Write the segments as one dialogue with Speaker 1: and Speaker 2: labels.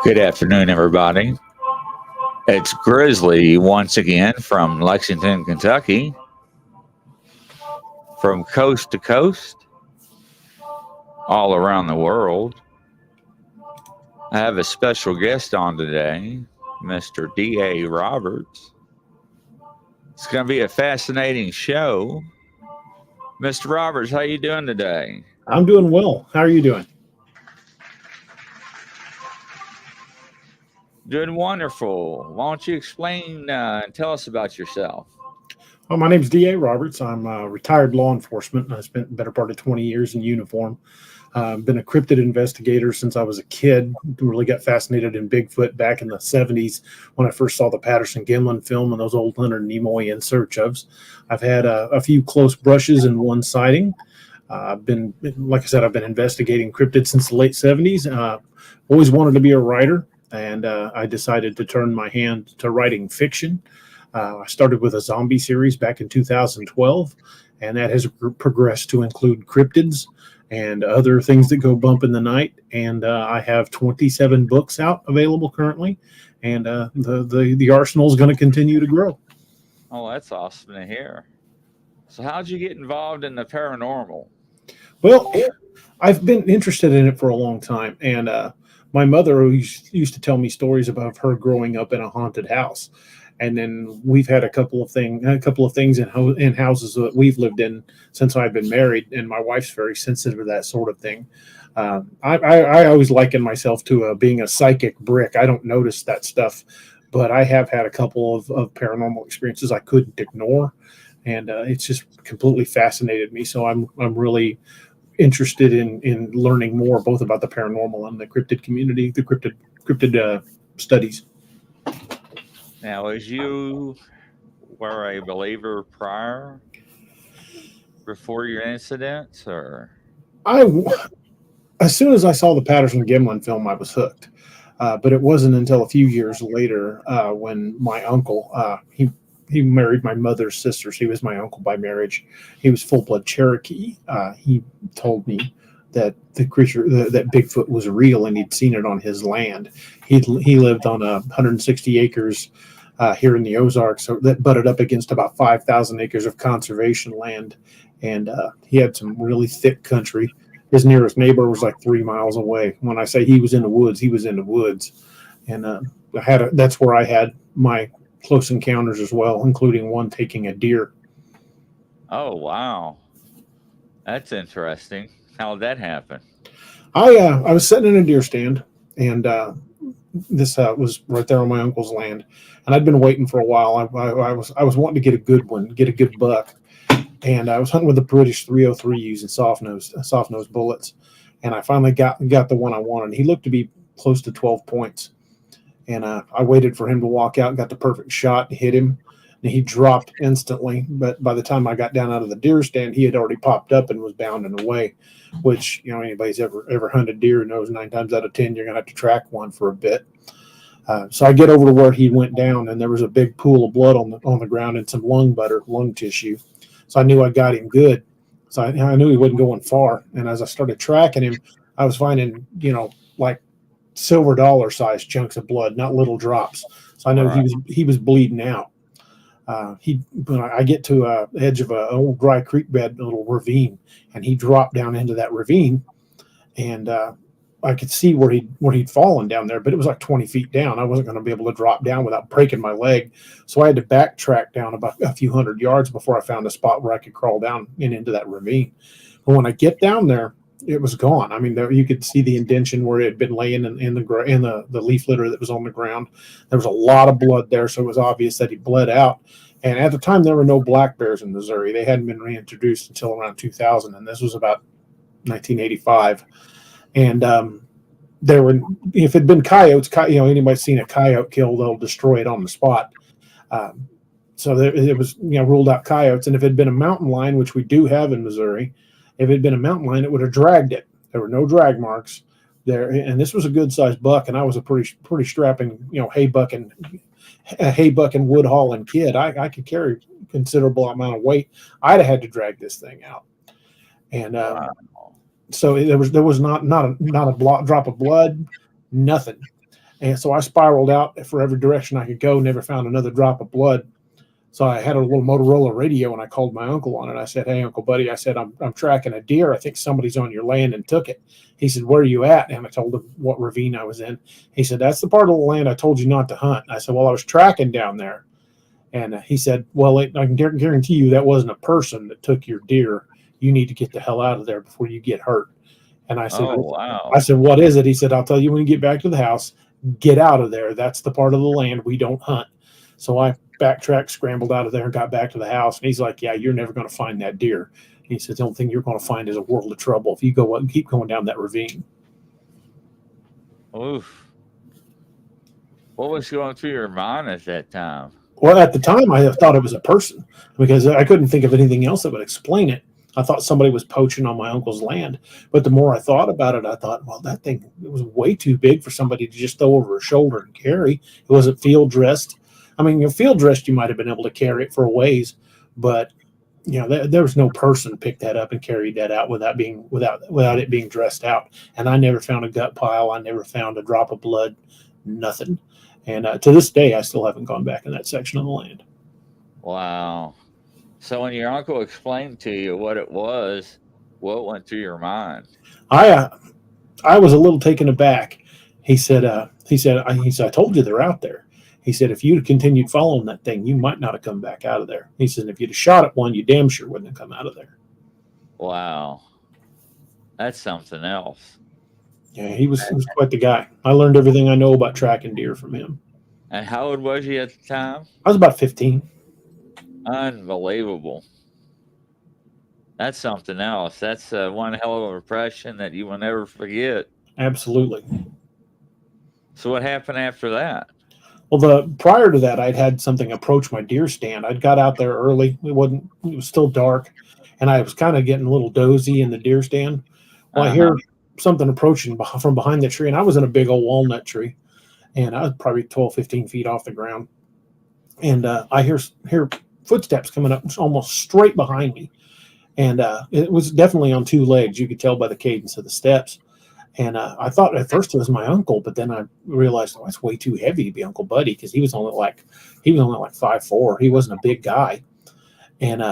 Speaker 1: Good afternoon, everybody. It's Grizzly once again from Lexington, Kentucky, from coast to coast, all around the world. I have a special guest on today, Mr. D.A. Roberts. It's going to be a fascinating show. Mr. Roberts, how you doing today?
Speaker 2: I'm doing well. How are you doing?
Speaker 1: Doing wonderful. Why don't you explain and tell us about yourself?
Speaker 2: Well, my name's D.A. Roberts. I'm a retired law enforcement. I spent the better part of 20 years in uniform. Been a cryptid investigator since I was a kid. Really got fascinated in Bigfoot back in the 70s when I first saw the Patterson-Gimlin film and those old Leonard Nimoy In Search Ofs. I've had a few close brushes and one sighting. I've been, like I said, I've been investigating cryptids since the late 70s. Always wanted to be a writer, and I decided to turn my hand to writing fiction. I started with a zombie series back in 2012, and that has progressed to include cryptids and other things that go bump in the night. And I have 27 books out available currently, and the arsenal is going to continue to grow.
Speaker 1: Oh, that's awesome to hear. So how'd you get involved in the paranormal?
Speaker 2: Well, I've been interested in it for a long time, and my mother used to tell me stories about her growing up in a haunted house. And then we've had a couple of things in houses that we've lived in since I've been married, and my wife's very sensitive to that sort of thing. I always liken myself to being a psychic brick. I don't notice that stuff, but I have had a couple of paranormal experiences I couldn't ignore, and it's just completely fascinated me. So I'm really interested in learning more both about the paranormal and the cryptid community, the cryptid studies.
Speaker 1: Now, as you were a believer before your incidents, or
Speaker 2: As soon as I saw the Patterson-Gimlin film, I was hooked. But it wasn't until a few years later when my uncle he married my mother's sister. He was my uncle by marriage. He was full-blood Cherokee. He told me that the creature, that Bigfoot was real, and he'd seen it on his land. He lived on 160 acres here in the Ozarks, so that butted up against about 5,000 acres of conservation land, and he had some really thick country. His nearest neighbor was like 3 miles away. When I say he was in the woods, he was in the woods, and that's where I had my close encounters as well, including one taking a deer.
Speaker 1: Oh, wow. That's interesting. How did that happen?
Speaker 2: I was sitting in a deer stand, and this was right there on my uncle's land, and I'd been waiting for a while. I was wanting to get a good one, get a good buck, and I was hunting with the British 303 using soft nose bullets, and I finally got the one I wanted. He looked to be close to 12 points, and I waited for him to walk out, got the perfect shot, hit him, and he dropped instantly. But by the time I got down out of the deer stand, he had already popped up and was bounding away. Which, anybody's ever hunted deer knows 9 times out of 10 you're gonna have to track one for a bit. So I get over to where he went down, and there was a big pool of blood on the ground and some lung tissue. So I knew I got him good. So I knew he wasn't going far. And as I started tracking him, I was finding like silver dollar sized chunks of blood, not little drops. So I know he was bleeding out. I get to a edge of an old dry creek bed, a little ravine, and he dropped down into that ravine, and I could see where he'd fallen down there, but it was like 20 feet down. I wasn't going to be able to drop down without breaking my leg, so I had to backtrack down about a few hundred yards before I found a spot where I could crawl down and into that ravine. But when I get down there, it was gone. I mean, you could see the indention where it had been laying in the leaf litter that was on the ground. There was a lot of blood there, so it was obvious that he bled out. And at the time, there were no black bears in Missouri. They hadn't been reintroduced until around 2000, and this was about 1985. And if it had been coyotes, anybody's seen a coyote kill, they'll destroy it on the spot. So it was ruled out coyotes. And if it had been a mountain lion, which we do have in Missouri, if it had been a mountain lion, it would have dragged it. There were no drag marks there, and this was a good sized buck, and I was a pretty strapping, hay bucking wood hauling kid. I could carry a considerable amount of weight. I'd have had to drag this thing out, and so there was not a drop of blood, nothing. And so I spiraled out for every direction I could go, never found another drop of blood. So I had a little Motorola radio, and I called my uncle on it. I said, "Hey, Uncle Buddy," I said, I'm tracking a deer. I think somebody's on your land and took it." He said, "Where are you at?" And I told him what ravine I was in. He said, "That's the part of the land I told you not to hunt." And I said, "Well, I was tracking down there." And he said, "Well, I can guarantee you that wasn't a person that took your deer. You need to get the hell out of there before you get hurt." And I said,
Speaker 1: Oh, wow.
Speaker 2: I said, "What is it?" He said, "I'll tell you when you get back to the house. Get out of there. That's the part of the land we don't hunt." So I backtracked, scrambled out of there, and got back to the house. And he's like, "Yeah, you're never going to find that deer." He said, "The only thing you're going to find is a world of trouble if you go and keep going down that ravine."
Speaker 1: Oof. What was going through your mind at that time?
Speaker 2: Well, at the time, I thought it was a person because I couldn't think of anything else that would explain it. I thought somebody was poaching on my uncle's land. But the more I thought about it, I thought, well, that thing, it was way too big for somebody to just throw over her shoulder and carry. It wasn't field dressed. I mean, field dressed, you might have been able to carry it for a ways, but there was no person picked that up and carried that out without it being dressed out. And I never found a gut pile. I never found a drop of blood, nothing. And to this day, I still haven't gone back in that section of the land.
Speaker 1: Wow. So when your uncle explained to you what it was, what went through your mind?
Speaker 2: I was a little taken aback. He said, I told you they're out there. He said, if you'd have continued following that thing, you might not have come back out of there. He said, if you'd have shot at one, you damn sure wouldn't have come out of there.
Speaker 1: Wow. That's something else.
Speaker 2: Yeah, he was quite the guy. I learned everything I know about tracking deer from him.
Speaker 1: And how old was you at the time?
Speaker 2: I was about 15.
Speaker 1: Unbelievable. That's something else. That's one hell of a impression that you will never forget.
Speaker 2: Absolutely.
Speaker 1: So what happened after that?
Speaker 2: Well, prior to that, I'd had something approach my deer stand. I'd got out there early. It was still dark, and I was kind of getting a little dozy in the deer stand. Well, I hear something approaching from behind the tree, and I was in a big old walnut tree, and I was probably 12, 15 feet off the ground. And I hear footsteps coming up almost straight behind me. And it was definitely on two legs. You could tell by the cadence of the steps. And I thought at first it was my uncle, but then I realized, oh, it's way too heavy to be Uncle Buddy, because he was only like 5'4". He wasn't a big guy. And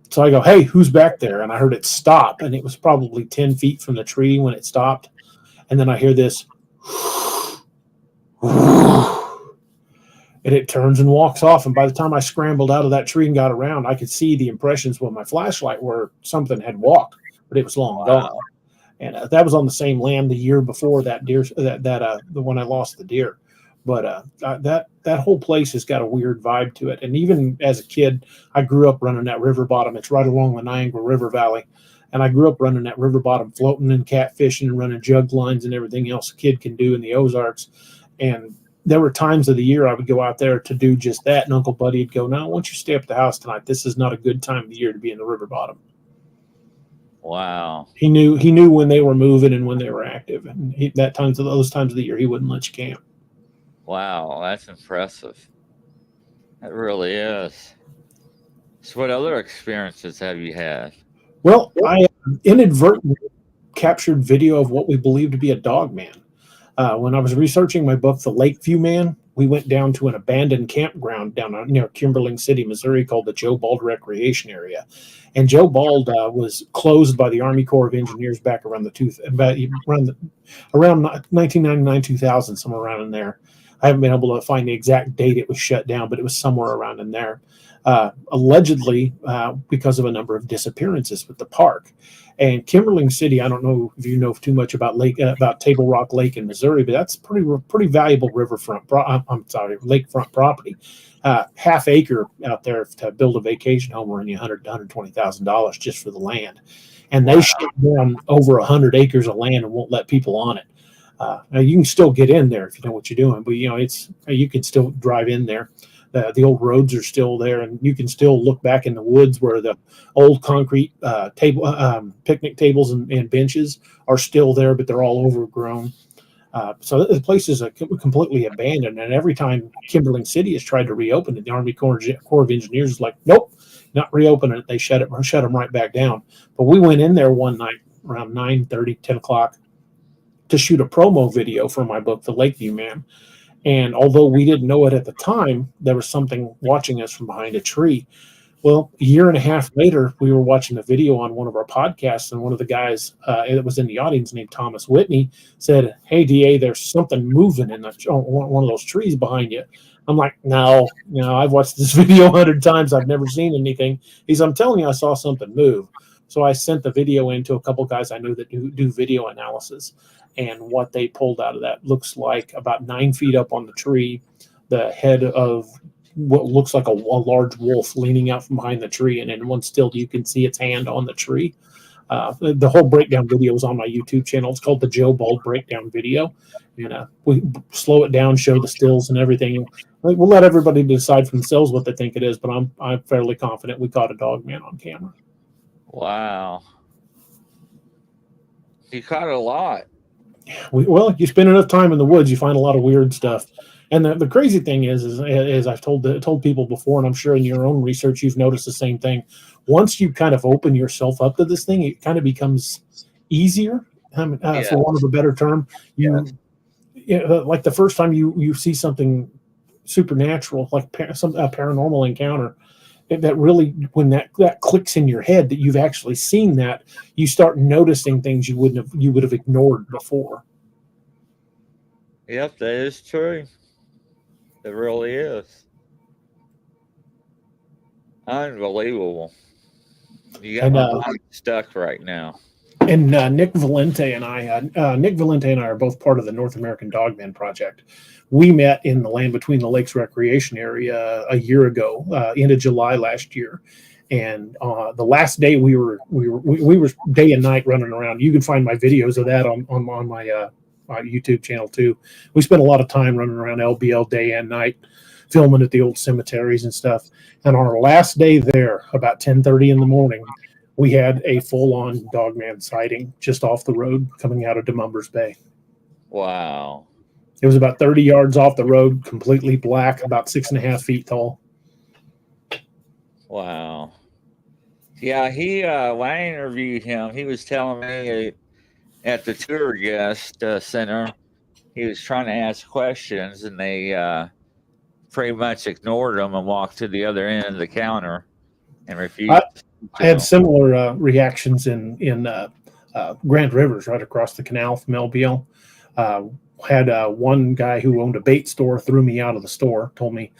Speaker 2: so I go, "Hey, who's back there?" And I heard it stop, and it was probably 10 feet from the tree when it stopped. And then I hear this, and it turns and walks off. And by the time I scrambled out of that tree and got around, I could see the impressions with my flashlight where something had walked, but it was long gone. And that was on the same land the year before that deer, the one I lost the deer. But that whole place has got a weird vibe to it. And even as a kid, I grew up running that river bottom. It's right along the Niagara River Valley. And I grew up running that river bottom, floating and catfishing and running jug lines and everything else a kid can do in the Ozarks. And there were times of the year I would go out there to do just that. And Uncle Buddy would go, "No, why don't you stay up at the house tonight? This is not a good time of the year to be in the river bottom."
Speaker 1: Wow.
Speaker 2: He knew when they were moving and when they were active. And those times of the year, he wouldn't let you camp.
Speaker 1: Wow, that's impressive. It really is. So what other experiences have you had?
Speaker 2: Well, I inadvertently captured video of what we believe to be a dog man. When I was researching my book, The Lakeview Man, we went down to an abandoned campground down near Kimberling City, Missouri, called the Joe Bald Recreation Area. And Joe Bald was closed by the Army Corps of Engineers back around around 1999, 2000, somewhere around in there. I haven't been able to find the exact date it was shut down, but it was somewhere around in there. Allegedly, because of a number of disappearances with the park. And Kimberling City, I don't know if you know too much about Table Rock Lake in Missouri, but that's pretty valuable lakefront property. Half acre out there to build a vacation home will run you $100,000 to $120,000 just for the land. And they shut down over 100 acres of land and won't let people on it. Now you can still get in there if you know what you're doing, but you can still drive in there. The old roads are still there, and you can still look back in the woods where the old concrete picnic tables and benches are still there, but they're all overgrown. So the place is completely abandoned. And every time Kimberling City has tried to reopen it, the Army Corps of Engineers is like, "Nope, not reopening it." They shut them right back down. But we went in there one night around 9:30, 10 o'clock, to shoot a promo video for my book, The Lakeview Man. And although we didn't know it at the time, there was something watching us from behind a tree. Well, a year and a half later, we were watching a video on one of our podcasts, and one of the guys that was in the audience, named Thomas Whitney, said, "Hey, DA, there's something moving in one of those trees behind you." I'm like, no, I've watched this video 100 times. I've never seen anything. He's, I'm telling you, I saw something move. So I sent the video in to a couple guys I knew that do video analysis, and what they pulled out of that looks like about 9 feet up on the tree, the head of what looks like a large wolf leaning out from behind the tree, and in one still you can see its hand on the tree. The whole breakdown video is on my YouTube channel. It's called the Joe Bald Breakdown Video, and we slow it down, show the stills and everything. We'll let everybody decide for themselves what they think it is, but I'm fairly confident we caught a dog man on camera.
Speaker 1: Wow, you caught a lot.
Speaker 2: Well, you spend enough time in the woods, you find a lot of weird stuff. And the crazy thing is I've told people before, and I'm sure in your own research you've noticed the same thing. Once you kind of open yourself up to this thing, it kind of becomes easier, for want of a better term. Like the first time you see something supernatural, like a paranormal encounter, that really, when that clicks in your head that you've actually seen that, you start noticing things you would have ignored before.
Speaker 1: Yep, that is true. It really is. Unbelievable. You got my mind stuck right now.
Speaker 2: And Nick Valente and I are both part of the North American Dogman Project. We met in the Land Between the Lakes recreation area a year ago, end of July last year. And the last day we were day and night running around. You can find my videos of that on my YouTube channel too. We spent a lot of time running around LBL day and night, filming at the old cemeteries and stuff. And on our last day there, about 10:30 in the morning, we had a full-on dogman sighting just off the road coming out of Demumbers Bay.
Speaker 1: Wow.
Speaker 2: It was about 30 yards off the road, completely black, about 6.5 feet tall.
Speaker 1: Wow. Yeah, he when I interviewed him, he was telling me at the tour guest center, he was trying to ask questions, and they pretty much ignored him and walked to the other end of the counter and refused.
Speaker 2: I had similar reactions in Grand Rivers, right across the canal from LBL. Had one guy who owned a bait store threw me out of the store, told me,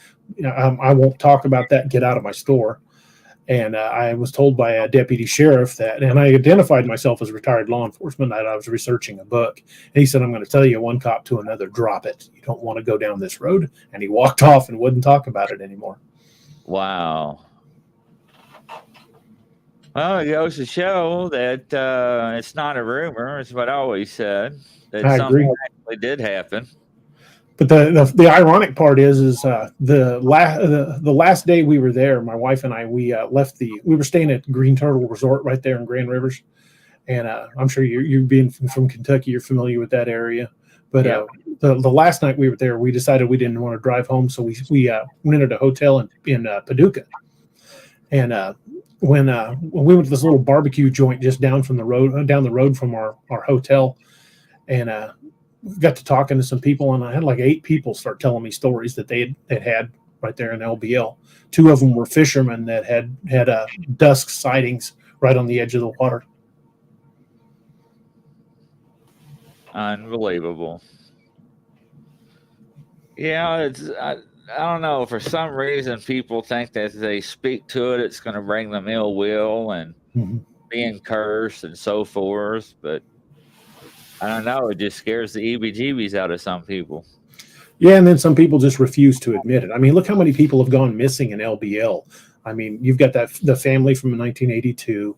Speaker 2: I won't talk about that, get out of my store. And I was told by a deputy sheriff that, and I identified myself as retired law enforcement, that I was researching a book. And he said, I'm going to tell you, one cop to another, drop it. You don't want to go down this road. And he walked off and wouldn't talk about it anymore.
Speaker 1: Wow. Well, it goes to show that it's not a rumor. It's what I always said. That something actually did happen.
Speaker 2: But the ironic part is the last day we were there, my wife and I, we were staying at Green Turtle Resort right there in Grand Rivers, and I'm sure you being from Kentucky, you're familiar with that area. But the last night we were there, we decided we didn't want to drive home, so we rented a hotel in Paducah, and when we went to this little barbecue joint just down the road from our hotel, and got to talking to some people, and I had like 8 people start telling me stories that they had right there in LBL. 2 of them were fishermen that had dusk sightings right on the edge of the water.
Speaker 1: Unbelievable. Yeah, I don't know. For some reason, people think that if they speak to it, it's going to bring them ill will and being cursed and so forth. But I don't know. It just scares the EBGBs out of some people.
Speaker 2: Yeah, and then some people just refuse to admit it. I mean, look how many people have gone missing in LBL. I mean, you've got the family from 1982.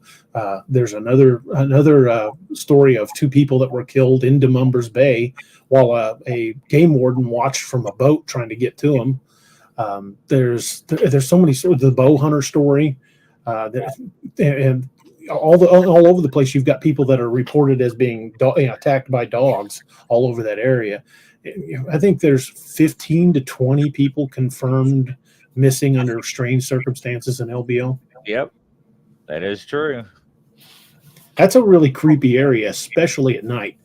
Speaker 2: There's another story of 2 people that were killed in Demumbers Bay while a game warden watched from a boat trying to get to them. There's so many stories. The bow hunter story, and all over the place. You've got people that are reported as being attacked by dogs all over that area. I think there's 15 to 20 people confirmed missing under strange circumstances in LBL.
Speaker 1: Yep, that is true.
Speaker 2: That's a really creepy area, especially at night.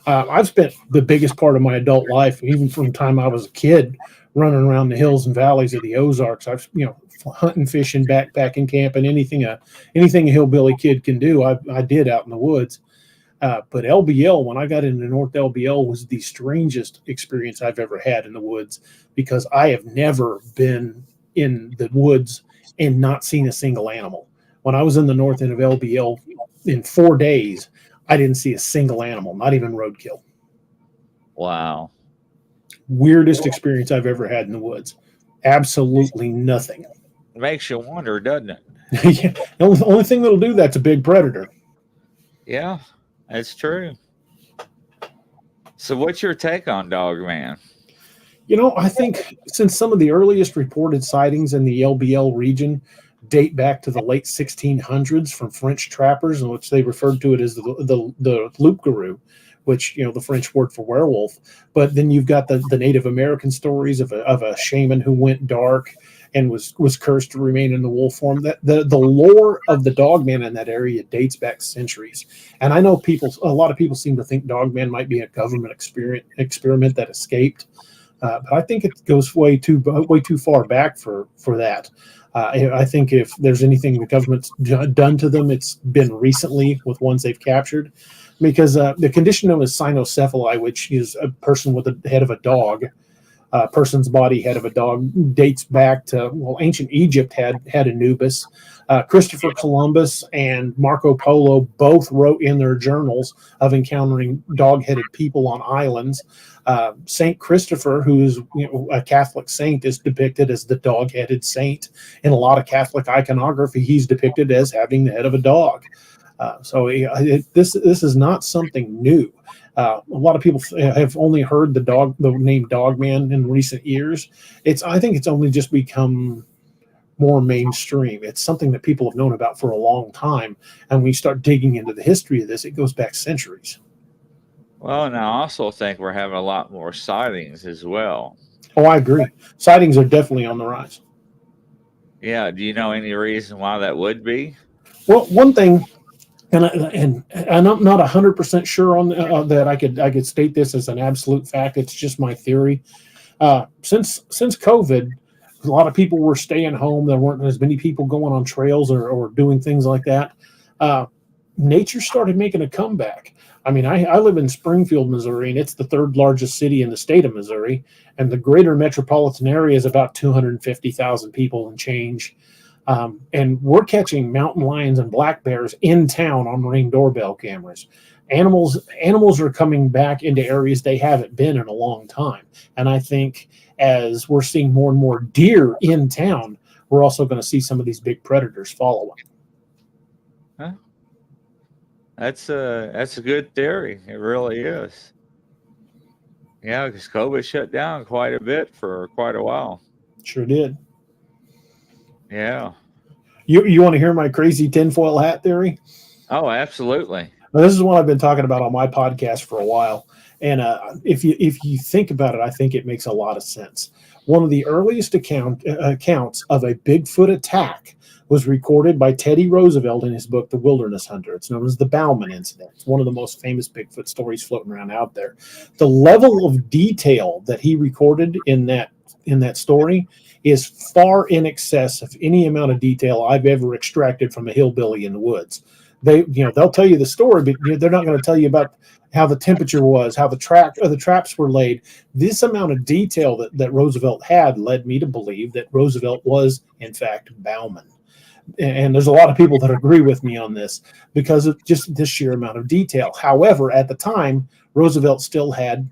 Speaker 2: I've spent the biggest part of my adult life, even from the time I was a kid, running around the hills and valleys of the Ozarks. I've, hunting, fishing, backpacking, camping, anything a hillbilly kid can do. I did out in the woods. But LBL, when I got into North LBL, was the strangest experience I've ever had in the woods, because I have never been in the woods and not seen a single animal. When I was in the north end of LBL in 4 days, I didn't see a single animal, not even roadkill.
Speaker 1: Wow.
Speaker 2: Weirdest experience I've ever had in the woods. Absolutely nothing.
Speaker 1: Makes you wonder, doesn't it?
Speaker 2: Yeah, the only thing that'll do that's a big predator.
Speaker 1: Yeah, that's true. So, what's your take on Dogman?
Speaker 2: I think since some of the earliest reported sightings in the LBL region date back to the late 1600s from French trappers, in which they referred to it as the loup-garou, which, the French word for werewolf. But then you've got the Native American stories of a shaman who went dark and was cursed to remain in the wolf form. That the lore of the Dogman in that area dates back centuries. And I know a lot of people seem to think Dogman might be a government experiment that escaped. But I think it goes way too far back for that. I think if there's anything the government's done to them, it's been recently with ones they've captured, because the condition known as cynocephaly, which is a person with the head of a dog, person's body, head of a dog, dates back to, ancient Egypt had Anubis. Christopher Columbus and Marco Polo both wrote in their journals of encountering dog-headed people on islands. Saint Christopher, who is a Catholic saint, is depicted as the dog-headed saint. In a lot of Catholic iconography, he's depicted as having the head of a dog. This is not something new. A lot of people have only heard the name Dogman in recent years. I think it's only just become more mainstream. It's something that people have known about for a long time. And when you start digging into the history of this, it goes back centuries.
Speaker 1: Well, and I also think we're having a lot more sightings as well.
Speaker 2: Oh, I agree. Sightings are definitely on the rise.
Speaker 1: Yeah. Do you know any reason why that would be?
Speaker 2: Well, one thing, and I'm not 100% sure on that I could state this as an absolute fact. It's just my theory. Since COVID, a lot of people were staying home. There weren't as many people going on trails or doing things like that. Nature started making a comeback. I mean, I live in Springfield, Missouri, and it's the third largest city in the state of Missouri. And the greater metropolitan area is about 250,000 people and change. And we're catching mountain lions and black bears in town on Ring doorbell cameras. Animals are coming back into areas they haven't been in a long time. And I think as we're seeing more and more deer in town, we're also going to see some of these big predators following.
Speaker 1: Huh? That's a good theory. It really is. Yeah, because COVID shut down quite a bit for quite a while.
Speaker 2: Sure did.
Speaker 1: Yeah.
Speaker 2: You want to hear my crazy tinfoil hat theory?
Speaker 1: Oh, absolutely.
Speaker 2: Now, this is one I've been talking about on my podcast for a while. And if you think about it, I think it makes a lot of sense. One of the earliest accounts of a Bigfoot attack was recorded by Teddy Roosevelt in his book, The Wilderness Hunter. It's known as the Bauman Incident. It's one of the most famous Bigfoot stories floating around out there. The level of detail that he recorded in that story is far in excess of any amount of detail I've ever extracted from a hillbilly in the woods. They'll tell you the story, but they're not going to tell you about how the temperature was, how the traps were laid. This amount of detail that Roosevelt had led me to believe that Roosevelt was, in fact, Bauman. And there's a lot of people that agree with me on this because of just this sheer amount of detail. However, at the time, Roosevelt still had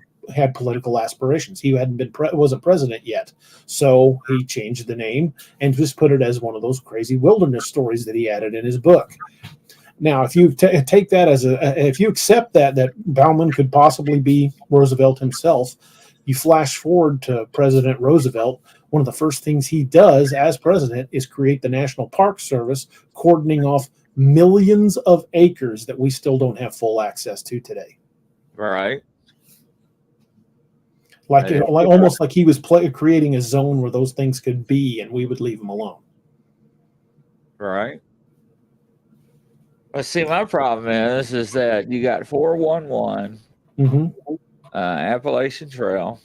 Speaker 2: political aspirations. He wasn't president yet, so he changed the name and just put it as one of those crazy wilderness stories that he added in his book. Now, if you take that if you accept that Bauman could possibly be Roosevelt himself, you flash forward to President Roosevelt. One of the first things he does as president is create the National Park Service, cordoning off millions of acres that we still don't have full access to today.
Speaker 1: Right.
Speaker 2: Almost like he was creating a zone where those things could be, and we would leave them alone.
Speaker 1: Right. Well, see, my problem is that you got 411
Speaker 2: Mm-hmm.
Speaker 1: Appalachian Trail.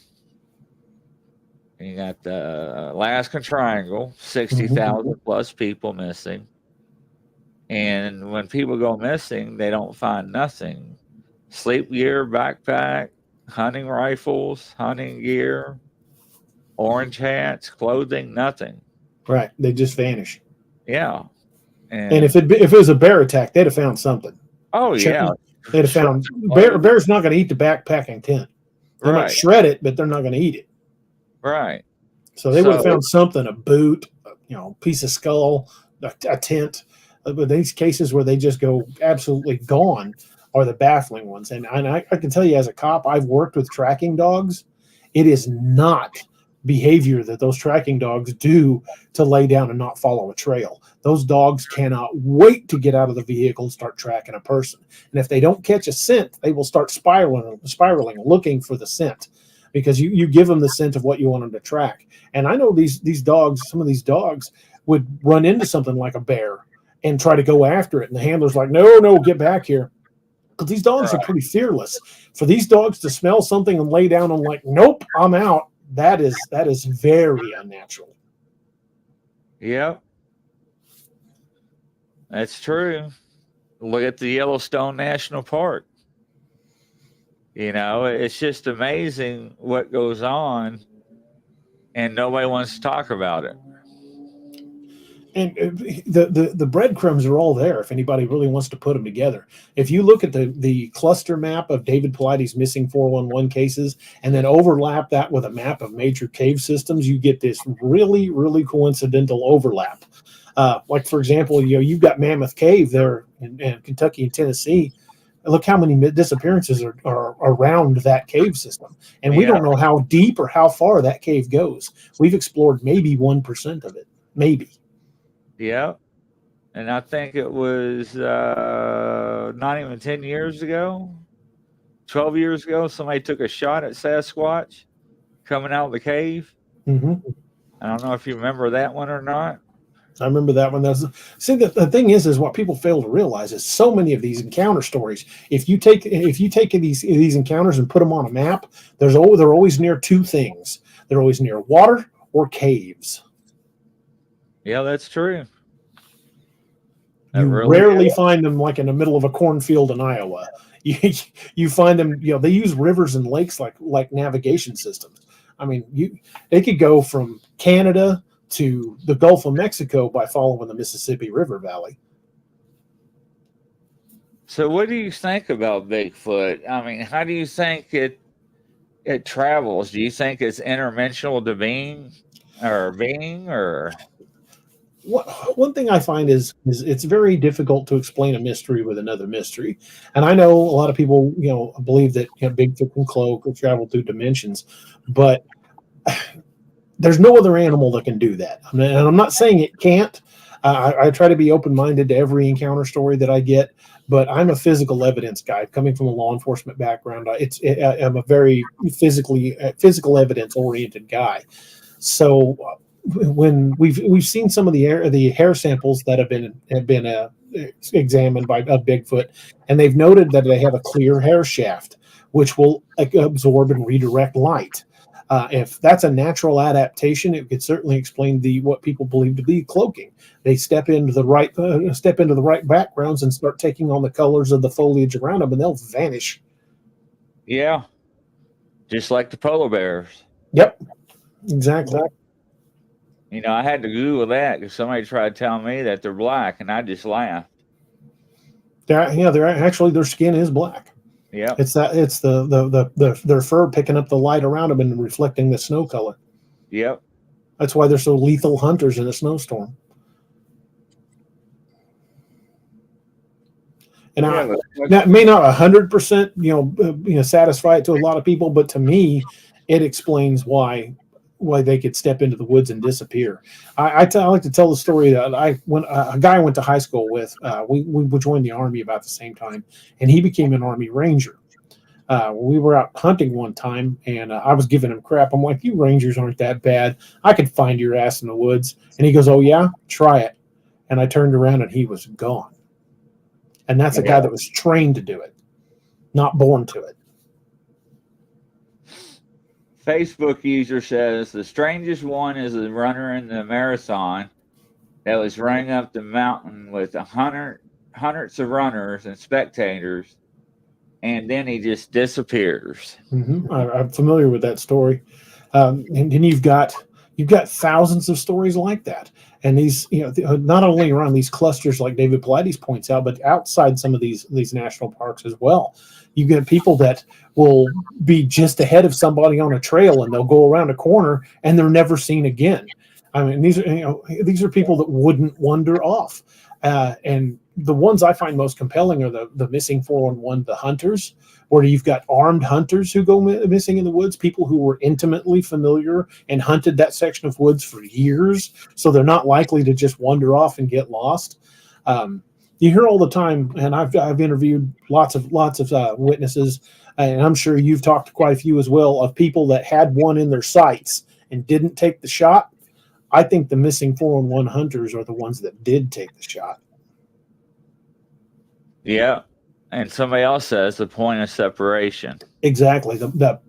Speaker 1: You got the Alaska Triangle, 60,000 plus people missing. And when people go missing, they don't find nothing. Sleep gear, backpack, hunting rifles, hunting gear, orange hats, clothing, nothing.
Speaker 2: Right. They just vanish.
Speaker 1: Yeah.
Speaker 2: And if it was a bear attack, they'd have found something.
Speaker 1: Oh, yeah.
Speaker 2: They'd have found bear's not going to eat the backpacking tent. They might shred it, but they're not going to eat it.
Speaker 1: Right.
Speaker 2: So they would have found something, a boot, piece of skull, a tent. But these cases where they just go absolutely gone are the baffling ones. And I can tell you as a cop, I've worked with tracking dogs. It is not behavior that those tracking dogs do to lay down and not follow a trail. Those dogs cannot wait to get out of the vehicle and start tracking a person. And if they don't catch a scent, they will start spiraling, looking for the scent, because you give them the scent of what you want them to track. And I know these dogs, some of these dogs would run into something like a bear and try to go after it. And the handler's like, no, get back here. Because these dogs are pretty fearless. For these dogs to smell something and lay down and like, nope, I'm out. That is very unnatural.
Speaker 1: Yep. That's true. Look at the Yellowstone National Park. It's just amazing what goes on, and nobody wants to talk about it.
Speaker 2: And the breadcrumbs are all there if anybody really wants to put them together. If you look at the cluster map of David Paulides' missing 411 cases and then overlap that with a map of major cave systems, you get this really, really coincidental overlap. Like, for example, you've got Mammoth Cave there in Kentucky and Tennessee. Look how many disappearances are around that cave system. And we don't know how deep or how far that cave goes. We've explored maybe 1% of it, maybe.
Speaker 1: Yeah. And I think it was not even 10 years ago, 12 years ago, somebody took a shot at Sasquatch coming out of the cave.
Speaker 2: Mm-hmm.
Speaker 1: I don't know if you remember that one or not.
Speaker 2: I remember that one. The thing is what people fail to realize is so many of these encounter stories. If you take these encounters and put them on a map, they're always near two things. They're always near water or caves.
Speaker 1: Yeah, that's true.
Speaker 2: You rarely find them like in the middle of a cornfield in Iowa. You find them. They use rivers and lakes like navigation systems. I mean, they could go from Canada to the Gulf of Mexico by following the Mississippi River Valley.
Speaker 1: So what do you think about Bigfoot? I mean, how do you think it travels? Do you think it's interdimensional to being?
Speaker 2: One thing I find is it's very difficult to explain a mystery with another mystery. And I know a lot of people, believe that Bigfoot can cloak or travel through dimensions, but there's no other animal that can do that. And I'm not saying it can't. I try to be open-minded to every encounter story that I get, but I'm a physical evidence guy coming from a law enforcement background. I'm a very physical evidence oriented guy. So when we've seen some of the hair samples that have been examined by Bigfoot, and they've noted that they have a clear hair shaft, which will absorb and redirect light. If that's a natural adaptation, it could certainly explain what people believe to be cloaking. They step into the right backgrounds and start taking on the colors of the foliage around them, and they'll vanish.
Speaker 1: Yeah, just like the polar bears.
Speaker 2: Yep, exactly.
Speaker 1: I had to Google that because somebody tried to tell me that they're black, and I just laughed.
Speaker 2: They're actually, their skin is black.
Speaker 1: Yeah,
Speaker 2: it's their fur picking up the light around them and reflecting the snow color.
Speaker 1: Yep,
Speaker 2: that's why they're so lethal hunters in a snowstorm. And that may not 100% satisfy it to a lot of people, but to me, it explains why they could step into the woods and disappear. I like to tell the story that a guy I went to high school with, we joined the Army about the same time, and he became an Army Ranger. We were out hunting one time, and I was giving him crap. I'm like, you Rangers aren't that bad. I could find your ass in the woods. And he goes, oh, yeah? Try it. And I turned around, and he was gone. And that's a guy that was trained to do it, not born to it.
Speaker 1: Facebook user says the strangest one is a runner in the marathon that was running up the mountain with hundreds of runners and spectators, and then he just disappears.
Speaker 2: I'm familiar with that story, and you've got thousands of stories like that, and these not only around these clusters like David Pilates points out, but outside some of these national parks as well. You get people that will be just ahead of somebody on a trail, and they'll go around a corner, and they're never seen again. I mean, these are people that wouldn't wander off, and the ones I find most compelling are the missing 411, the hunters, where you've got armed hunters who go missing in the woods, people who were intimately familiar and hunted that section of woods for years, so they're not likely to just wander off and get lost. You hear all the time, and I've interviewed lots of witnesses, and I'm sure you've talked to quite a few as well, of people that had one in their sights and didn't take the shot. I think the missing 411 hunters are the ones that did take the shot.
Speaker 1: Yeah. And somebody else says the point of separation.
Speaker 2: Exactly. That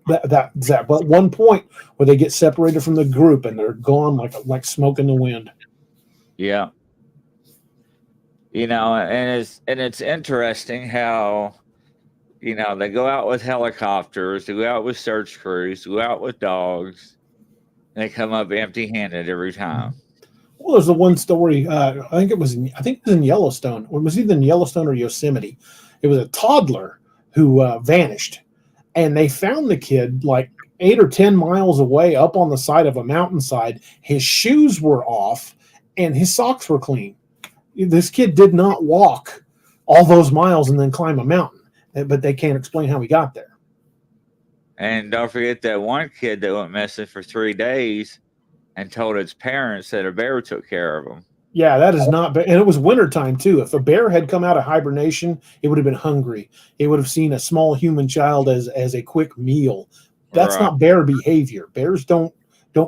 Speaker 2: but one point where they get separated from the group and they're gone like smoke in the wind.
Speaker 1: Yeah. And it's interesting how, they go out with helicopters, they go out with search crews, they go out with dogs, and they come up empty-handed every time.
Speaker 2: Well, there's the one story. I think it was in Yellowstone, or it was either in Yellowstone or Yosemite. It was a toddler who vanished, and they found the kid like 8 or 10 miles away, up on the side of a mountainside. His shoes were off, and his socks were clean. This kid did not walk all those miles and then climb a mountain, but they can't explain how he got there.
Speaker 1: And don't forget that one kid that went missing for 3 days and told his parents that a bear took care of him.
Speaker 2: Yeah, that is not bad. And it was wintertime, too. If a bear had come out of hibernation, it would have been hungry. It would have seen a small human child as a quick meal. That's
Speaker 1: Right.
Speaker 2: not bear behavior. Bears don't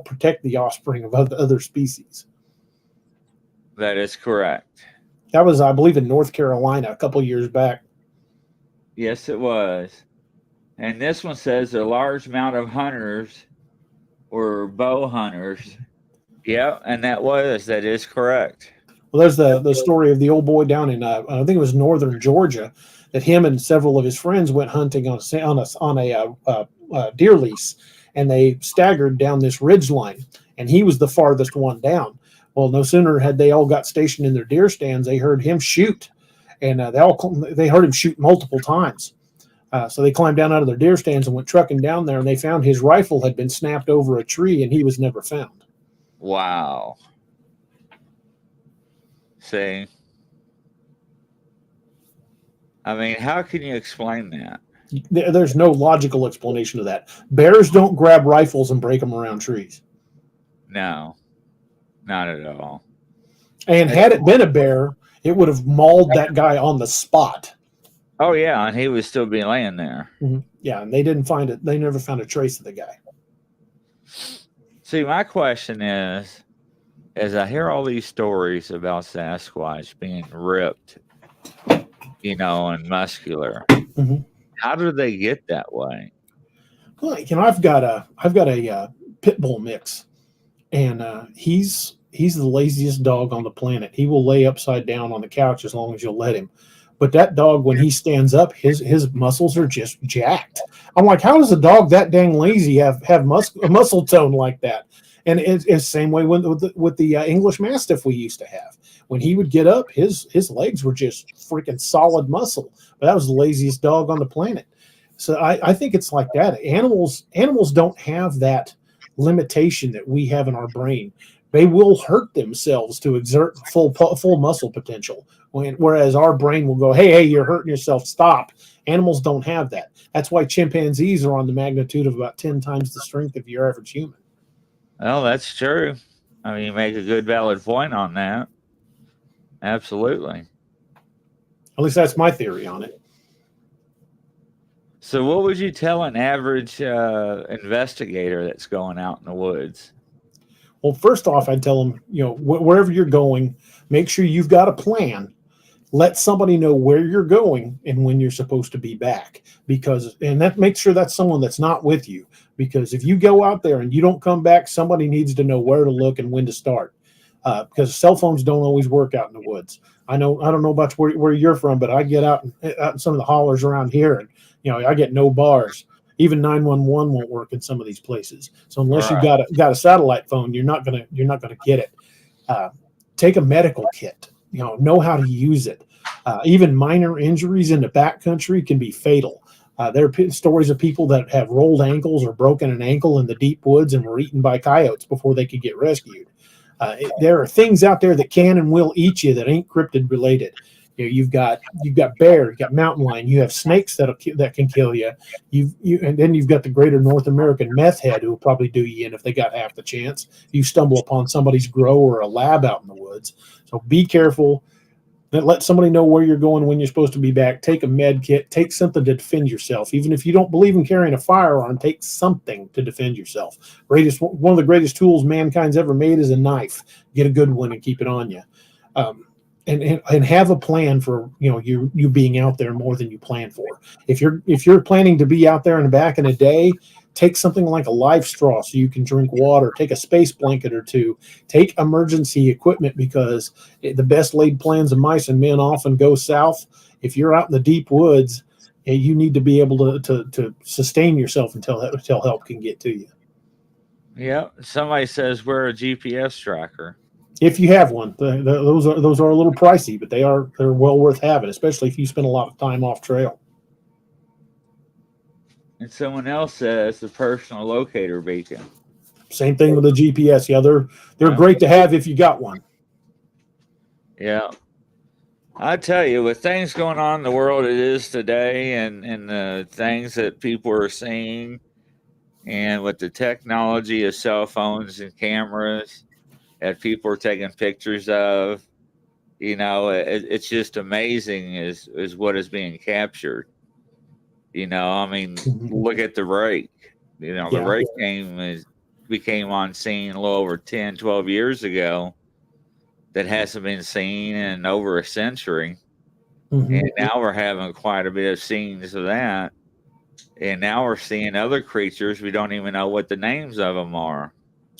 Speaker 2: protect the offspring of other species.
Speaker 1: That is correct.
Speaker 2: That was, I believe, in North Carolina a couple years back.
Speaker 1: Yes, it was. And this one says a large amount of hunters were bow hunters. Yeah, and that is correct.
Speaker 2: Well, there's the story of the old boy down in I think it was northern Georgia, that him and several of his friends went hunting on a deer lease, and they staggered down this ridge line, and he was the farthest one down. Well, no sooner had they all got stationed in their deer stands, they heard him shoot, and they heard him shoot multiple times. So they climbed down out of their deer stands and went trucking down there, and they found his rifle had been snapped over a tree, and he was never found.
Speaker 1: Wow. See? I mean, how can you explain that?
Speaker 2: There's no logical explanation of that. Bears don't grab rifles and break them around trees.
Speaker 1: No, not at all.
Speaker 2: And had it been a bear, it would have mauled that guy on the spot.
Speaker 1: Oh, yeah, and he would still be laying there.
Speaker 2: Mm-hmm. Yeah, and they didn't find it. They never found a trace of the guy.
Speaker 1: See, my question is, as I hear all these stories about Sasquatch being ripped, and muscular, how do they get that way?
Speaker 2: Well, I've got a pit bull mix, and he's the laziest dog on the planet. He will lay upside down on the couch as long as you'll let him. But that dog, when he stands up, his muscles are just jacked. I'm like, how does a dog that dang lazy have a muscle tone like that? And it's the same way with the English Mastiff we used to have. When he would get up, his legs were just freaking solid muscle. But that was the laziest dog on the planet. So I think it's like that. Animals don't have that limitation that we have in our brain. They will hurt themselves to exert full muscle potential. Whereas our brain will go, hey, you're hurting yourself, stop. Animals don't have that. That's why chimpanzees are on the magnitude of about 10 times the strength of your average human.
Speaker 1: Well, that's true. I mean, you make a good, valid point on that. Absolutely.
Speaker 2: At least that's my theory on it.
Speaker 1: So what would you tell an average investigator that's going out in the woods?
Speaker 2: Well, first off, I'd tell them, wherever you're going, make sure you've got a plan. let somebody know where you're going and when you're supposed to be back, and that makes sure that's someone that's not with you, because if you go out there and you don't come back, somebody needs to know where to look and when to start, because cell phones don't always work out in the woods. I don't know about where you're from, but I get out in some of the hollers around here, and I get no bars. Even 911 won't work in some of these places. So unless you got a satellite phone, you're not gonna get it. Take a medical kit. Know how to use it. Even minor injuries in the backcountry can be fatal. There are stories of people that have rolled ankles or broken an ankle in the deep woods and were eaten by coyotes before they could get rescued. There are things out there that can and will eat you that ain't cryptid related. You've got bear, you've got mountain lion, you have snakes that can kill you. And then you've got the greater North American meth head who will probably do you in if they got half the chance. You stumble upon somebody's grow or a lab out in the woods. So be careful. Let somebody know where you're going when you're supposed to be back. Take a med kit. Take something to defend yourself. Even if you don't believe in carrying a firearm, take something to defend yourself. One of the greatest tools mankind's ever made is a knife. Get a good one and keep it on you. And have a plan for you being out there more than you plan for. If you're planning to be out there and back in a day, take something like a life straw so you can drink water. Take a space blanket or two. Take emergency equipment, because the best laid plans of mice and men often go south. If you're out in the deep woods, you need to be able to sustain yourself until help can get to you.
Speaker 1: Yeah, somebody says wear a GPS tracker.
Speaker 2: If you have one. Those are a little pricey, but they're well worth having, especially if you spend a lot of time off trail.
Speaker 1: And someone else says the personal locator beacon.
Speaker 2: Same thing with the GPS. Yeah, they're great to have if you got one.
Speaker 1: Yeah. I tell you, with things going on in the world it is today, and the things that people are seeing, and with the technology of cell phones and cameras that people are taking pictures of, it's just amazing is what is being captured. I mean, look at the rake. The rake became on scene a little over 10, 12 years ago. That hasn't been seen in over a century. And now we're having quite a bit of scenes of that. And now we're seeing other creatures. We don't even know what the names of them are.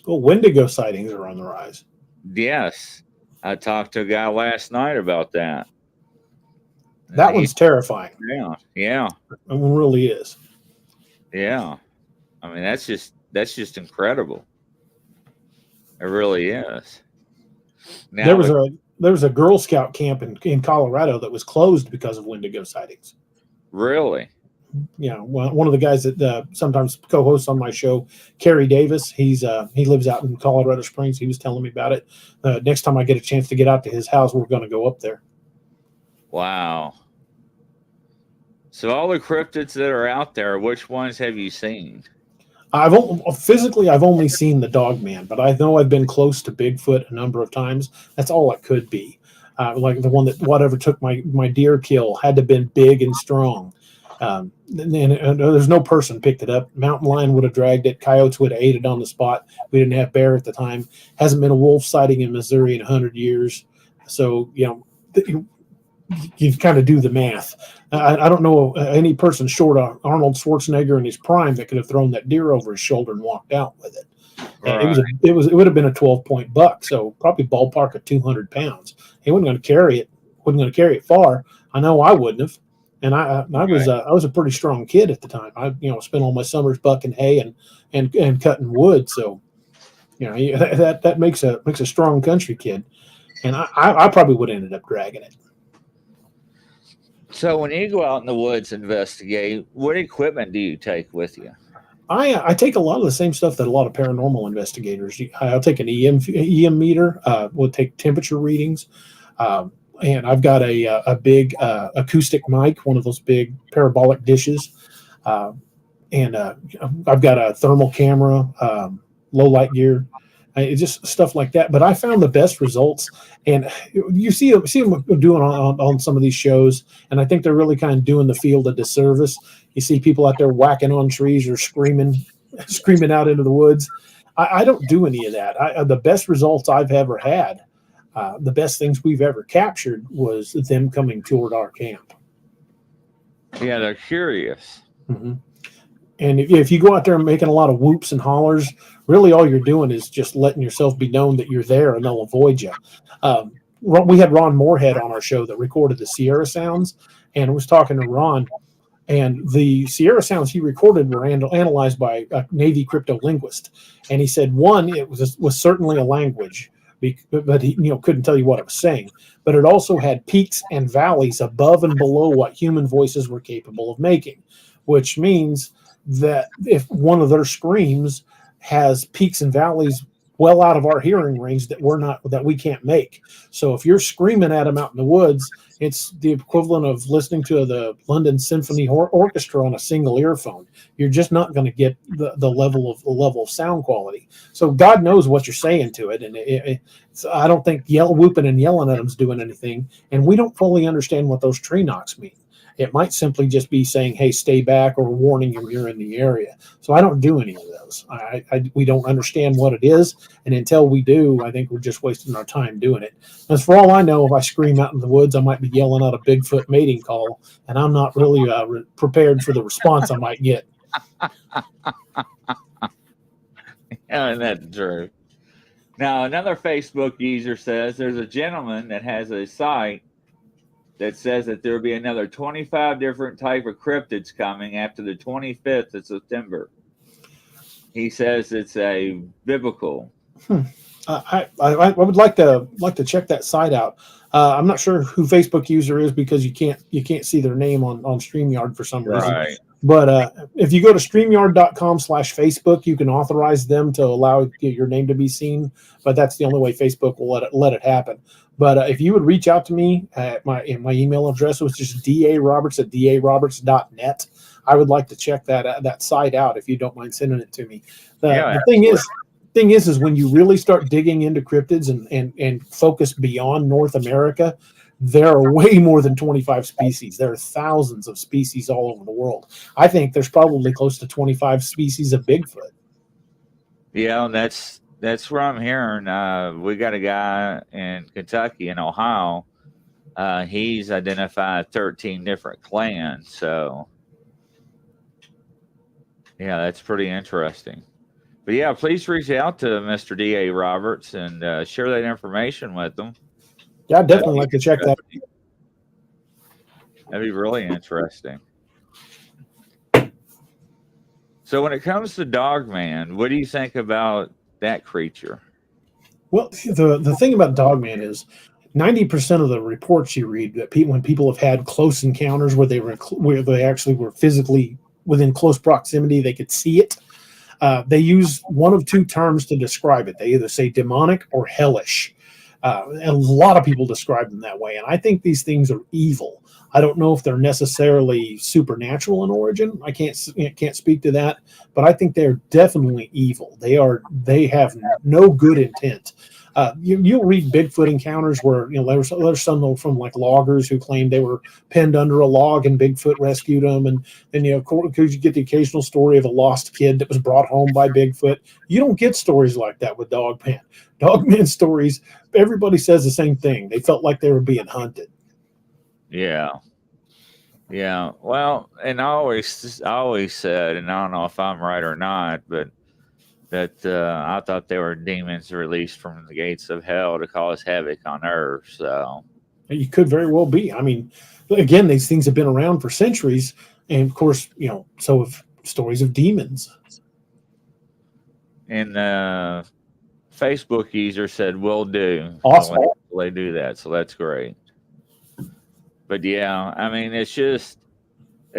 Speaker 2: Well, Wendigo sightings are on the rise.
Speaker 1: Yes. I talked to a guy last night about that.
Speaker 2: That one's terrifying.
Speaker 1: Yeah.
Speaker 2: It really is.
Speaker 1: Yeah. I mean, that's just incredible. It really is. Now
Speaker 2: there was a Girl Scout camp in Colorado that was closed because of Wendigo sightings.
Speaker 1: Really?
Speaker 2: One of the guys that sometimes co-hosts on my show, Kerry Davis, he lives out in Colorado Springs. He was telling me about it. Next time I get a chance to get out to his house, we're going to go up there.
Speaker 1: Wow. So all the cryptids that are out there, which ones have you seen?
Speaker 2: I've only seen the Dogman, but I know I've been close to Bigfoot a number of times. That's all it could be. Like the one that whatever took my deer kill had to have been big and strong. And there's no person picked it up. Mountain lion would have dragged it. Coyotes would have ate it on the spot. We didn't have bear at the time. Hasn't been a wolf sighting in Missouri in 100 years. So, you kind of do the math. I don't know any person short of Arnold Schwarzenegger in his prime that could have thrown that deer over his shoulder and walked out with it. Right. It would have been a 12-point buck, so probably ballpark of 200 pounds. He wasn't going to carry it far. I know I wouldn't have. And I was a pretty strong kid at the time. I spent all my summers bucking hay and cutting wood. So that makes a strong country kid. And I probably would have ended up dragging it.
Speaker 1: So when you go out in the woods and investigate, what equipment do you take with you?
Speaker 2: I take a lot of the same stuff that a lot of paranormal investigators. I'll take an EM meter. We'll take temperature readings. And I've got a big acoustic mic, one of those big parabolic dishes. And I've got a thermal camera, low light gear. It's just stuff like that. But I found the best results, and you see them doing on some of these shows, and I think they're really kind of doing the field a disservice. You see people out there whacking on trees or screaming out into the woods. I don't do any of that. The best results I've ever had The best things we've ever captured was them coming toward our camp.
Speaker 1: Yeah, they're curious.
Speaker 2: Mm-hmm. And if you go out there and making a lot of whoops and hollers, really all you're doing is just letting yourself be known that you're there, and they'll avoid you. We had Ron Moorhead on our show that recorded the Sierra sounds, and was talking to Ron. And the Sierra sounds he recorded were analyzed by a Navy cryptolinguist, and he said one, it was certainly a language, but he couldn't tell you what it was saying. But it also had peaks and valleys above and below what human voices were capable of making, which means that if one of their screams has peaks and valleys well out of our hearing range that we can't make. So if you're screaming at them out in the woods, it's the equivalent of listening to the London Symphony Orchestra on a single earphone. You're just not going to get the level of sound quality. So God knows what you're saying to it, and I don't think whooping and yelling at them is doing anything. And we don't fully understand what those tree knocks mean. It might simply just be saying, "Hey, stay back," or warning you're in the area. So I don't do any of those. We don't understand what it is, and until we do, I think we're just wasting our time doing it. As for all I know, if I scream out in the woods, I might be yelling out a Bigfoot mating call, and I'm not really prepared for the response I might get.
Speaker 1: Yeah, that's true. Now, another Facebook user says there's a gentleman that has a site that says that there will be another 25 different type of cryptids coming after the 25th of September. He says it's a biblical.
Speaker 2: I would like to check that site out. I'm not sure who Facebook user is because you can't see their name on StreamYard for some reason.
Speaker 1: Right.
Speaker 2: But if you go to StreamYard.com/Facebook, you can authorize them to allow your name to be seen. But that's the only way Facebook will let it happen. But if you would reach out to me at my email address, was just daroberts@daroberts.net. I would like to check that site out if you don't mind sending it to me. The thing is when you really start digging into cryptids and focus beyond North America, there are way more than 25 species. There are thousands of species all over the world. I think there's probably close to 25 species of Bigfoot.
Speaker 1: Yeah, that's what I'm hearing. We got a guy in Kentucky and Ohio. He's identified 13 different clans. So, yeah, that's pretty interesting. But yeah, please reach out to Mr. D.A. Roberts and share that information with them.
Speaker 2: Yeah, I'd definitely like to check that.
Speaker 1: That'd be really interesting. So when it comes to Dogman, what do you think about that creature?
Speaker 2: Well, the thing about Dogman is 90% of the reports you read that when people have had close encounters where they actually were physically within close proximity, they could see it. They use one of two terms to describe it. They either say demonic or hellish. A lot of people describe them that way, and I think these things are evil. I don't know if they're necessarily supernatural in origin. I can't speak to that, but I think they're definitely evil. They have no good intent. You'll read Bigfoot encounters where there's some from like loggers who claimed they were pinned under a log and Bigfoot rescued them, and then you get the occasional story of a lost kid that was brought home by Bigfoot. You don't get stories like that with Dogman. Dogman stories, everybody says the same thing. They felt like they were being hunted.
Speaker 1: Yeah. Well, and I always said, and I don't know if I'm right or not, but that I thought they were demons released from the gates of hell to cause havoc on earth. So
Speaker 2: you could very well be. I mean, again, these things have been around for centuries, and of course, so have stories of demons.
Speaker 1: And Facebook user said, "Will do."
Speaker 2: Awesome.
Speaker 1: So they do that, so that's great. But yeah, I mean, it's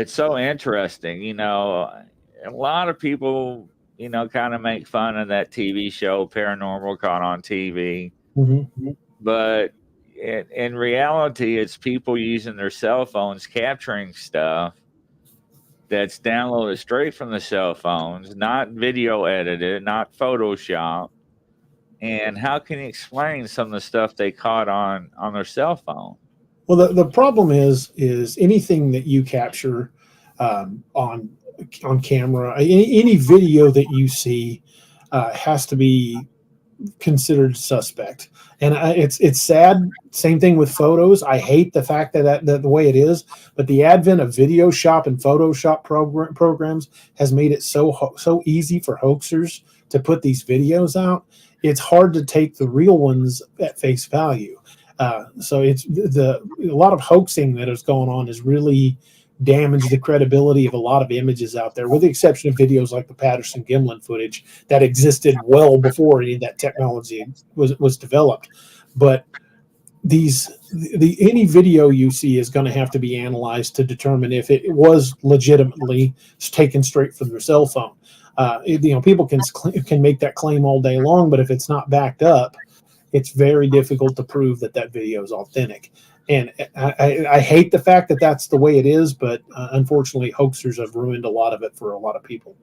Speaker 1: so interesting. A lot of people, kind of make fun of that TV show, Paranormal Caught on TV.
Speaker 2: Mm-hmm.
Speaker 1: But in reality, it's people using their cell phones capturing stuff that's downloaded straight from the cell phones, not video edited, not Photoshop. And how can you explain some of the stuff they caught on their cell phone?
Speaker 2: Well, the problem is anything that you capture on camera, any video that you see has to be considered suspect. And it's sad. Same thing with photos. I hate the fact that the way it is, but the advent of video shop and Photoshop programs has made it so easy for hoaxers to put these videos out. It's hard to take the real ones at face value. So it's a lot of hoaxing that is going on has really damaged the credibility of a lot of images out there, with the exception of videos like the Patterson-Gimlin footage that existed well before any of that technology was developed. But any video you see is going to have to be analyzed to determine if it was legitimately taken straight from their cell phone. People can make that claim all day long, but if it's not backed up, it's very difficult to prove that video is authentic. And I hate the fact that that's the way it is, but unfortunately, hoaxers have ruined a lot of it for a lot of people.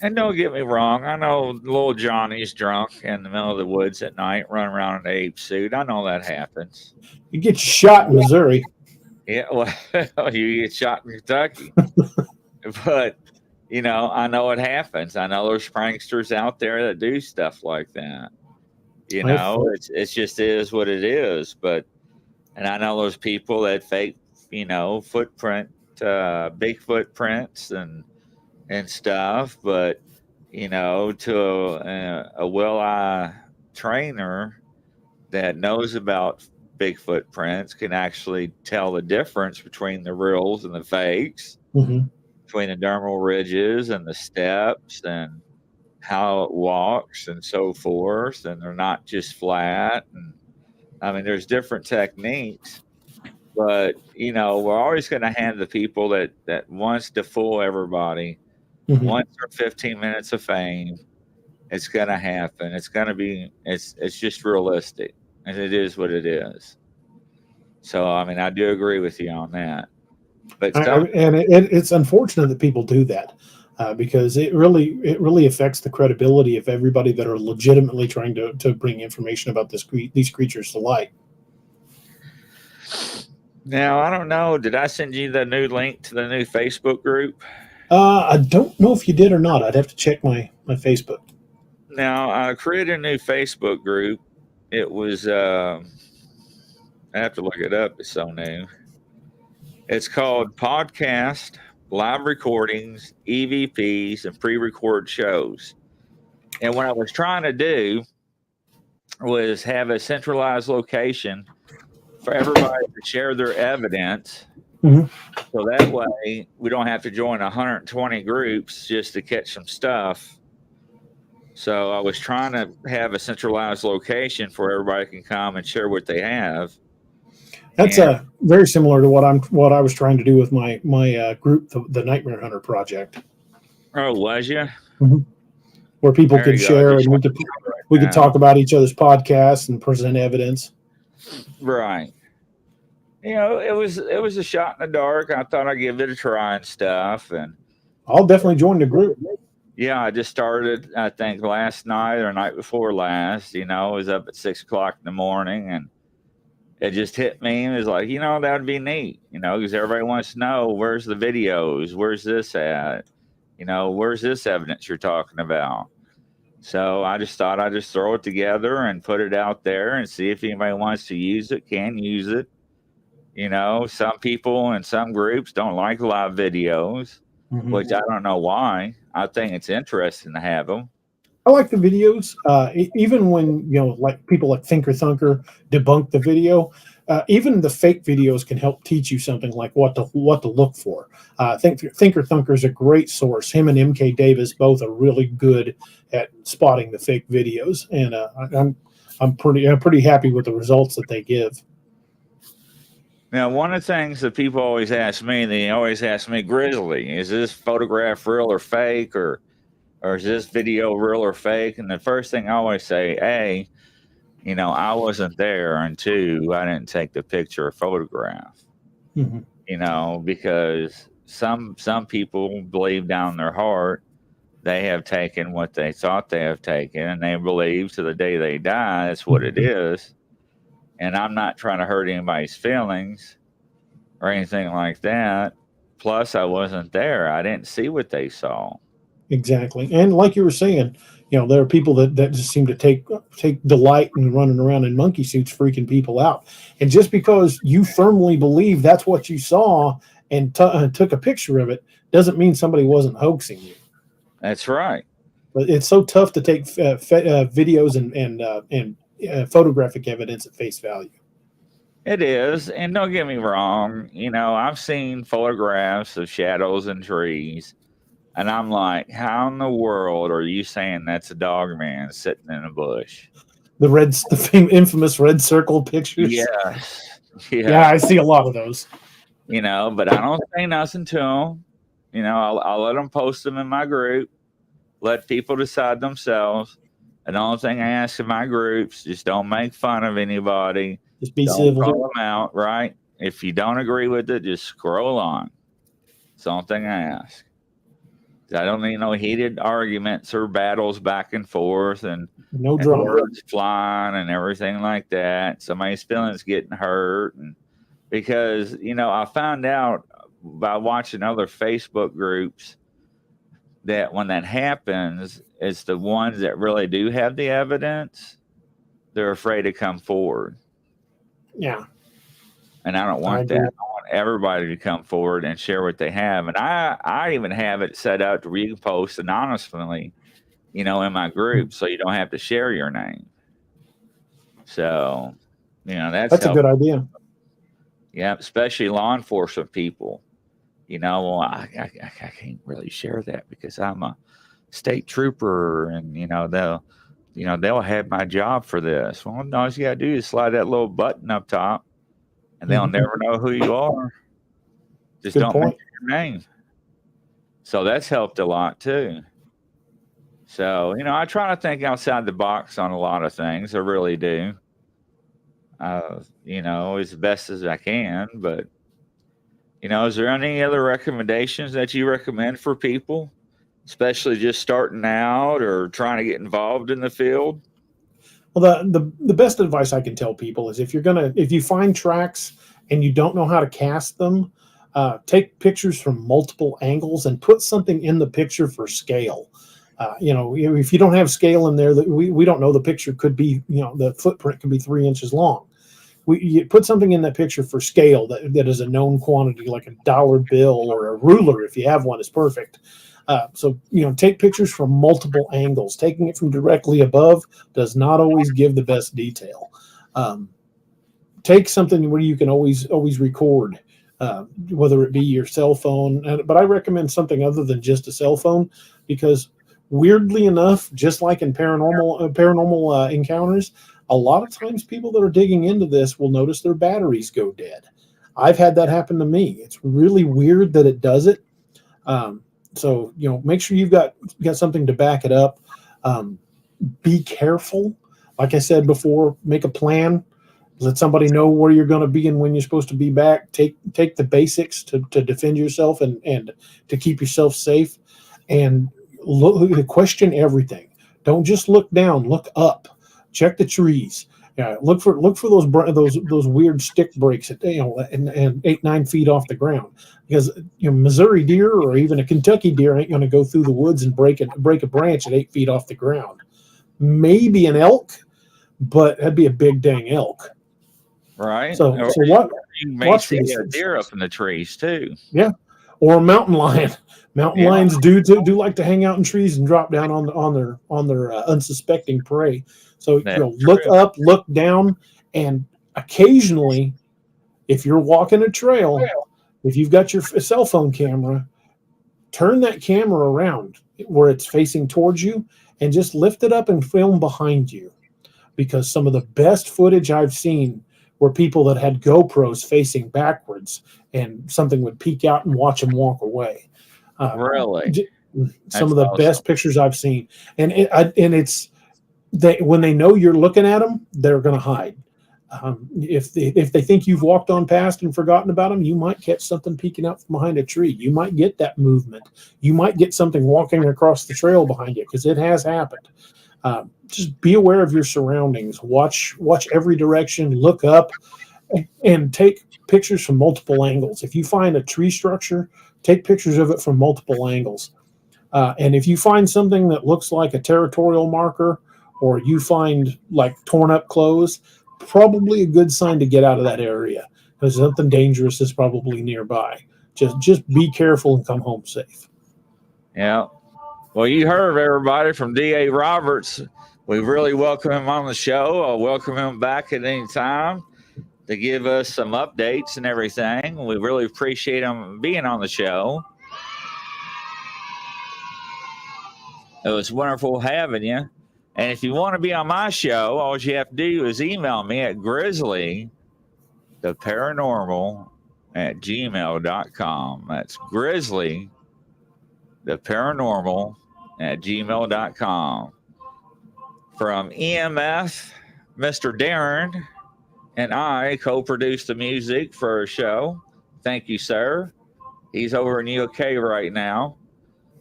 Speaker 1: And don't get me wrong, I know little Johnny's drunk in the middle of the woods at night, running around in an ape suit. I know that happens.
Speaker 2: You get shot in Missouri.
Speaker 1: Yeah, well, you get shot in Kentucky. But, I know it happens. I know there's pranksters out there that do stuff like that. It's just is what it is. And I know there's people that fake, footprint, big footprints and stuff. But, to a well-eye trainer that knows about big footprints can actually tell the difference between the reals and the fakes, between the dermal ridges and the steps and how it walks and so forth, and they're not just flat. And I mean, there's different techniques, but we're always going to have the people that wants to fool everybody, wants their 15 minutes of fame. It's going to happen. It's going to be. It's just realistic, and it is what it is. So I mean, I do agree with you on that. But
Speaker 2: it's unfortunate that people do that. Because it really affects the credibility of everybody that are legitimately trying to bring information about these creatures to light.
Speaker 1: Now, I don't know. Did I send you the new link to the new Facebook group?
Speaker 2: I don't know if you did or not. I'd have to check my Facebook.
Speaker 1: Now, I created a new Facebook group. It was, I have to look it up. It's so new. It's called Podcast, Live Recordings, EVPs, and pre-recorded shows. And what I was trying to do was have a centralized location for everybody to share their evidence. So that way we don't have to join 120 groups just to catch some stuff. So I was trying to have a centralized location where everybody can come and share what they have.
Speaker 2: That's very similar to what I was trying to do with my group, the Nightmare Hunter Project.
Speaker 1: Oh, was you?
Speaker 2: Where people could share and we could talk about each other's podcasts and present evidence.
Speaker 1: Right. It was a shot in the dark. I thought I'd give it a try and stuff. And
Speaker 2: I'll definitely join the group.
Speaker 1: Yeah, I just started, I think, last night or night before last. I was up at 6 o'clock in the morning, and it just hit me and was like, that would be neat, because everybody wants to know, where's the videos? Where's this at? Where's this evidence you're talking about? So I just thought I'd just throw it together and put it out there and see if anybody wants to use it, can use it. Some people in some groups don't like live videos, which I don't know why. I think it's interesting to have them.
Speaker 2: I like the videos, even when like people like Thinker Thunker debunk the video. Even the fake videos can help teach you something, like what to look for. Thinker Thunker is a great source. Him and MK Davis both are really good at spotting the fake videos, and I'm pretty happy with the results that they give.
Speaker 1: Now, one of the things that people always ask me, Grizzly, is this photograph real or fake, or is this video real or fake? And the first thing I always say, A, I wasn't there, and 2, I didn't take the picture or photograph. Because some people believe down in their heart they have taken what they thought they have taken, and they believe to the day they die that's what it is. And I'm not trying to hurt anybody's feelings or anything like that. Plus, I wasn't there. I didn't see what they saw.
Speaker 2: Exactly. And like you were saying, there are people that just seem to take delight in running around in monkey suits, freaking people out. And just because you firmly believe that's what you saw and took a picture of it, doesn't mean somebody wasn't hoaxing you.
Speaker 1: That's right.
Speaker 2: But it's so tough to take videos and photographic evidence at face value.
Speaker 1: It is. And don't get me wrong, I've seen photographs of shadows and trees, and I'm like, how in the world are you saying that's a dog man sitting in a bush?
Speaker 2: The infamous red circle pictures.
Speaker 1: Yes.
Speaker 2: Yeah, I see a lot of those.
Speaker 1: But I don't say nothing to them. I'll let them post them in my group, let people decide themselves. And the only thing I ask in my groups, just don't make fun of anybody.
Speaker 2: Just be
Speaker 1: Don't
Speaker 2: civil.
Speaker 1: call them out, right? If you don't agree with it, just scroll on. It's the only thing I ask. I don't need no heated arguments or battles back and forth and
Speaker 2: drama,
Speaker 1: words flying and everything like that. Somebody's feelings getting hurt. And because, I found out by watching other Facebook groups that when that happens, it's the ones that really do have the evidence, they're afraid to come forward.
Speaker 2: Yeah.
Speaker 1: And I don't want that. I want everybody to come forward and share what they have. And I even have it set up to where you can post anonymously, in my group, so you don't have to share your name. So, that's
Speaker 2: a good idea.
Speaker 1: Yeah, especially law enforcement people. Well, I can't really share that because I'm a state trooper, and they'll have my job for this. Well, all you gotta do is slide that little button up top, and they'll never know who you are. Just
Speaker 2: Good
Speaker 1: don't
Speaker 2: point.
Speaker 1: mention your name. So that's helped a lot too. So I try to think outside the box on a lot of things. I really do. As best as I can. But is there any other recommendations that you recommend for people, especially just starting out or trying to get involved in the field?
Speaker 2: Well, the best advice I can tell people is if you find tracks and you don't know how to cast them, take pictures from multiple angles and put something in the picture for scale. If you don't have scale in there, we don't know, the picture could be, the footprint could be 3 inches long. You put something in that picture for scale that is a known quantity, like a dollar bill or a ruler, if you have one, is perfect. So take pictures from multiple angles. Taking it from directly above does not always give the best detail. Take something where you can always record, whether it be your cell phone. But I recommend something other than just a cell phone, because weirdly enough, just like in paranormal encounters, a lot of times people that are digging into this will notice their batteries go dead. I've had that happen to me. It's really weird that it does it. So make sure you've got something to back it up. Be careful. Like I said before, make a plan. Let somebody know where you're going to be and when you're supposed to be back. Take the basics to defend yourself and to keep yourself safe. And question everything. Don't just look down. Look up. Check the trees. Look for those weird stick breaks at and 8-9 feet off the ground, because Missouri deer or even a Kentucky deer ain't going to go through the woods and break a branch at 8 feet off the ground. Maybe an elk, but that'd be a big dang elk.
Speaker 1: Right.
Speaker 2: So what?
Speaker 1: You may see a deer up in the trees too.
Speaker 2: Yeah, or a mountain lion. Mountain lions do like to hang out in trees and drop down on their unsuspecting prey. So look up, look down, and occasionally, if you're walking a trail, if you've got your cell phone camera, turn that camera around where it's facing towards you and just lift it up and film behind you. Because some of the best footage I've seen were people that had GoPros facing backwards, and something would peek out and watch them walk away.
Speaker 1: Really?
Speaker 2: Some of the best pictures I've seen. And it's when they know you're looking at them, they're going to hide. If they think you've walked on past and forgotten about them, you might catch something peeking out from behind a tree. You might get that movement. You might get something walking across the trail behind you, because it has happened. Just be aware of your surroundings. Watch every direction. Look up, and take pictures from multiple angles. If you find a tree structure, take pictures of it from multiple angles. And if you find something that looks like a territorial marker, or you find like torn up clothes, probably a good sign to get out of that area because something dangerous is probably nearby. Just be careful and come home safe.
Speaker 1: Yeah. Well, you heard everybody from D.A. Roberts. We really welcome him on the show. I'll welcome him back at any time to give us some updates and everything. We really appreciate him being on the show. It was wonderful having you. And if you want to be on my show, all you have to do is email me at grizzlytheparanormal@gmail.com. That's grizzlytheparanormal@gmail.com. From EMF, Mr. Darren and I co-produced the music for our show. Thank you, sir. He's over in UK right now.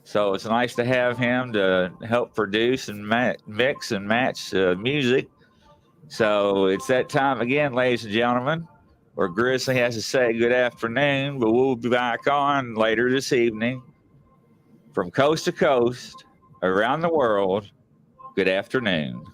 Speaker 1: So it's nice to have him to help produce and mix and match music. So it's that time again, ladies and gentlemen, where Grizzly has to say good afternoon, but we'll be back on later this evening. From coast to coast, around the world, good afternoon.